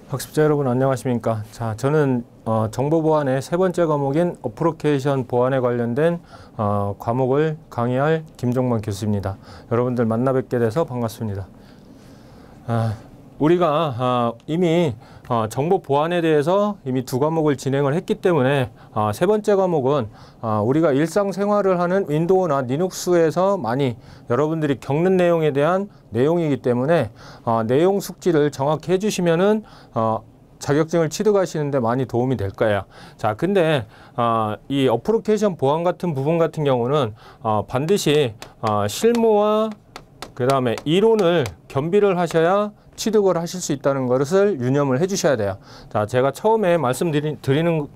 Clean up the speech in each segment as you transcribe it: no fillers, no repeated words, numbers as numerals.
학습자 여러분 안녕하십니까. 자, 저는 정보 보안의 세 번째 과목인 어플리케이션 보안에 관련된 과목을 강의할 김종만 교수입니다. 여러분들 만나 뵙게 돼서 반갑습니다. 우리가 이미 정보 보안에 대해서 이미 두 과목을 진행을 했기 때문에 세 번째 과목은 우리가 일상생활을 하는 윈도우나 리눅스에서 많이 여러분들이 겪는 내용에 대한 내용이기 때문에 내용 숙지를 정확히 해주시면은 자격증을 취득하시는데 많이 도움이 될 거예요. 자, 근데 이 어플리케이션 보안 같은 부분 같은 경우는 반드시 실무와 그 다음에 이론을 겸비를 하셔야 취득을 하실 수 있다는 것을 유념을 해 주셔야 돼요. 자, 제가 처음에 말씀드리듯이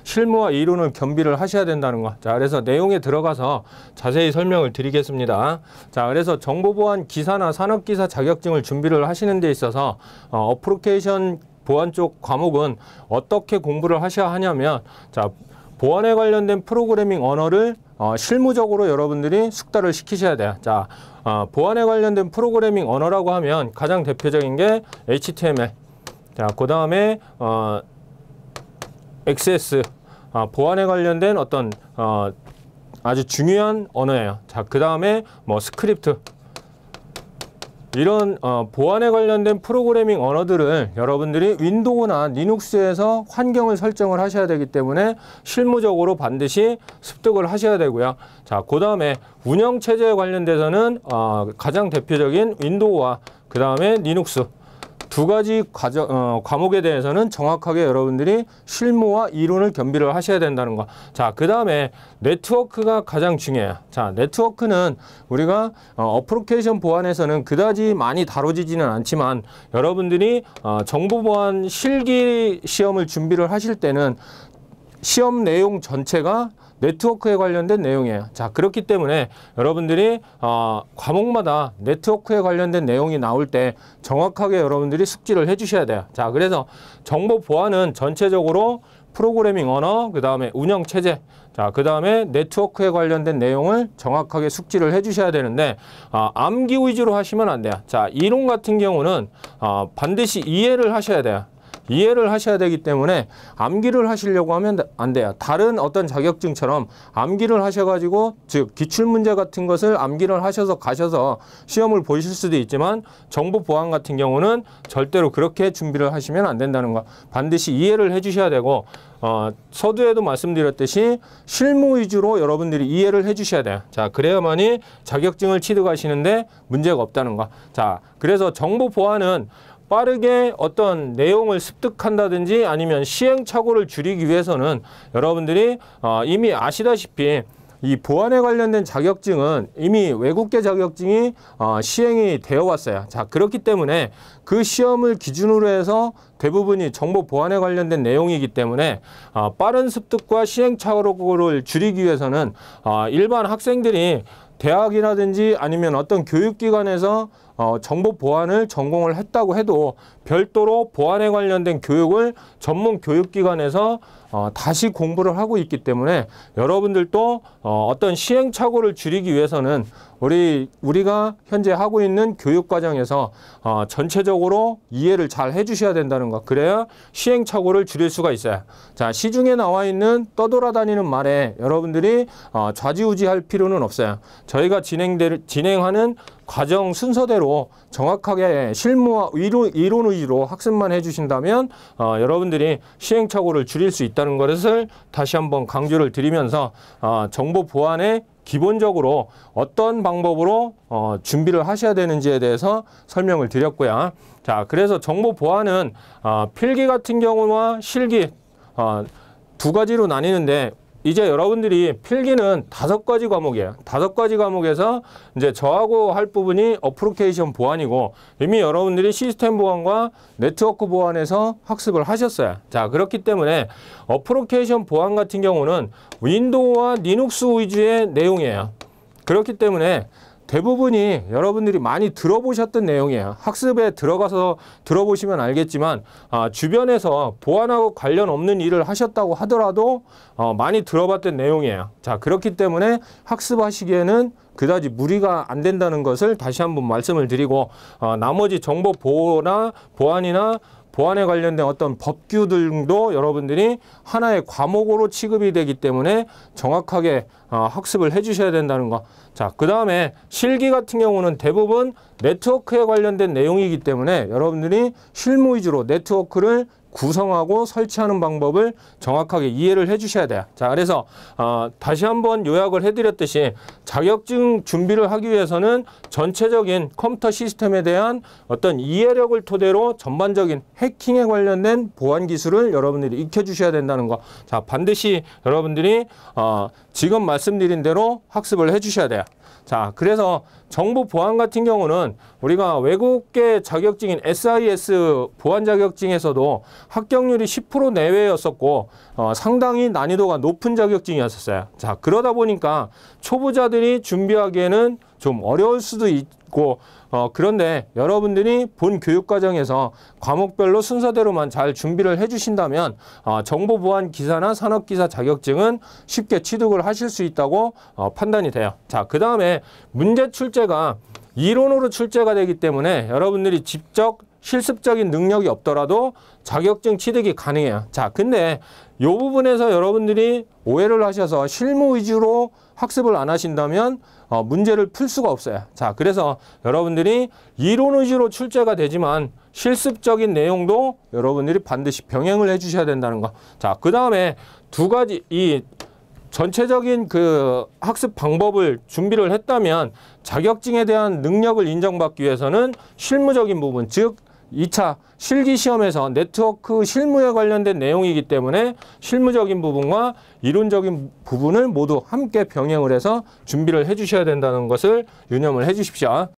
실무와 이론을 겸비를 하셔야 된다는 거. 자, 그래서 내용에 들어가서 자세히 설명을 드리겠습니다. 자, 그래서 정보보안 기사나 산업기사 자격증을 준비를 하시는 데 있어서 어플리케이션 보안 쪽 과목은 어떻게 공부를 하셔야 하냐면, 자, 보안에 관련된 프로그래밍 언어를 실무적으로 여러분들이 숙달을 시키셔야 돼요. 자, 보안에 관련된 프로그래밍 언어라고 하면 가장 대표적인 게 HTML, 자, 그 다음에 XS, 보안에 관련된 어떤 아주 중요한 언어예요. 자, 그 다음에 뭐 스크립트, 이런 보안에 관련된 프로그래밍 언어들을 여러분들이 윈도우나 리눅스에서 환경을 설정을 하셔야 되기 때문에 실무적으로 반드시 습득을 하셔야 되고요. 자, 그 다음에 운영체제에 관련돼서는 가장 대표적인 윈도우와 그 다음에 리눅스 두 가지 과목에 대해서는 정확하게 여러분들이 실무와 이론을 겸비를 하셔야 된다는 거. 자, 그 다음에 네트워크가 가장 중요해요. 자, 네트워크는 우리가 어플리케이션 보안에서는 그다지 많이 다뤄지지는 않지만 여러분들이 정보보안 실기 시험을 준비를 하실 때는 시험 내용 전체가 네트워크에 관련된 내용이에요. 자, 그렇기 때문에 여러분들이 과목마다 네트워크에 관련된 내용이 나올 때 정확하게 여러분들이 숙지를 해 주셔야 돼요. 자, 그래서 정보 보안은 전체적으로 프로그래밍 언어, 그 다음에 운영 체제, 자, 그 다음에 네트워크에 관련된 내용을 정확하게 숙지를 해 주셔야 되는데 암기 위주로 하시면 안 돼요. 자, 이론 같은 경우는 반드시 이해를 하셔야 돼요. 이해를 하셔야 되기 때문에 암기를 하시려고 하면 안 돼요. 다른 어떤 자격증처럼 암기를 하셔가지고, 즉 기출문제 같은 것을 암기를 하셔서 가셔서 시험을 보실 수도 있지만 정보 보안 같은 경우는 절대로 그렇게 준비를 하시면 안 된다는 거. 반드시 이해를 해 주셔야 되고, 서두에도 말씀드렸듯이 실무 위주로 여러분들이 이해를 해 주셔야 돼요. 자, 그래야만이 자격증을 취득하시는데 문제가 없다는 거. 자, 그래서 정보 보안은 빠르게 어떤 내용을 습득한다든지 아니면 시행착오를 줄이기 위해서는 여러분들이 이미 아시다시피 이 보안에 관련된 자격증은 이미 외국계 자격증이 시행이 되어 왔어요. 자, 그렇기 때문에 그 시험을 기준으로 해서 대부분이 정보 보안에 관련된 내용이기 때문에 빠른 습득과 시행착오를 줄이기 위해서는 일반 학생들이 대학이라든지 아니면 어떤 교육기관에서 정보 보안을 전공을 했다고 해도 별도로 보안에 관련된 교육을 전문 교육기관에서 다시 공부를 하고 있기 때문에 여러분들도 어떤 시행착오를 줄이기 위해서는 우리가 현재 하고 있는 교육과정에서 전체적으로 이해를 잘 해주셔야 된다는 거. 그래야 시행착오를 줄일 수가 있어요. 자, 시중에 나와 있는 떠돌아다니는 말에 여러분들이 좌지우지할 필요는 없어요. 저희가 진행하는 과정 순서대로 정확하게 실무와 이론 위주로 학습만 해주신다면 여러분들이 시행착오를 줄일 수 있다는 것을 다시 한번 강조를 드리면서 정보 보안에 기본적으로 어떤 방법으로 준비를 하셔야 되는지에 대해서 설명을 드렸고요. 자, 그래서 정보 보안은 필기 같은 경우와 실기 두 가지로 나뉘는데, 이제 여러분들이 필기는 5가지 과목이에요. 5가지 과목에서 이제 저하고 할 부분이 어플리케이션 보안이고, 이미 여러분들이 시스템 보안과 네트워크 보안에서 학습을 하셨어요. 자, 그렇기 때문에 어플리케이션 보안 같은 경우는 윈도우와 리눅스 위주의 내용이에요. 그렇기 때문에 대부분이 여러분들이 많이 들어보셨던 내용이에요. 학습에 들어가서 들어보시면 알겠지만 주변에서 보안하고 관련 없는 일을 하셨다고 하더라도 많이 들어봤던 내용이에요. 자, 그렇기 때문에 학습하시기에는 그다지 무리가 안 된다는 것을 다시 한번 말씀을 드리고, 나머지 정보 보호나 보안이나 보안에 관련된 어떤 법규 등도 여러분들이 하나의 과목으로 취급이 되기 때문에 정확하게 학습을 해 주셔야 된다는 거. 자, 그 다음에 실기 같은 경우는 대부분 네트워크에 관련된 내용이기 때문에 여러분들이 실무 위주로 네트워크를 구성하고 설치하는 방법을 정확하게 이해를 해 주셔야 돼요. 자, 그래서 다시 한번 요약을 해드렸듯이 자격증 준비를 하기 위해서는 전체적인 컴퓨터 시스템에 대한 어떤 이해력을 토대로 전반적인 해킹에 관련된 보안 기술을 여러분들이 익혀주셔야 된다는 거. 자, 반드시 여러분들이 지금 말씀드린 대로 학습을 해 주셔야 돼요. 자, 그래서 정보 보안 같은 경우는 우리가 외국계 자격증인 SIS 보안 자격증에서도 합격률이 10% 내외였었고 상당히 난이도가 높은 자격증이었어요. 자, 그러다 보니까 초보자들이 준비하기에는 좀 어려울 수도 있고 그런데 여러분들이 본 교육 과정에서 과목별로 순서대로만 잘 준비를 해 주신다면 정보보안기사나 산업기사 자격증은 쉽게 취득을 하실 수 있다고 판단이 돼요. 자, 그 다음에 문제 출제가 이론으로 출제가 되기 때문에 여러분들이 직접 실습적인 능력이 없더라도 자격증 취득이 가능해요. 자, 근데 이 부분에서 여러분들이 오해를 하셔서 실무 위주로 학습을 안 하신다면 문제를 풀 수가 없어요. 자, 그래서 여러분들이 이론 위주로 출제가 되지만 실습적인 내용도 여러분들이 반드시 병행을 해 주셔야 된다는 거. 자, 그 다음에 두 가지 이 전체적인 그 학습 방법을 준비를 했다면 자격증에 대한 능력을 인정받기 위해서는 실무적인 부분, 즉 2차 실기 시험에서 네트워크 실무에 관련된 내용이기 때문에 실무적인 부분과 이론적인 부분을 모두 함께 병행을 해서 준비를 해 주셔야 된다는 것을 유념을 해 주십시오.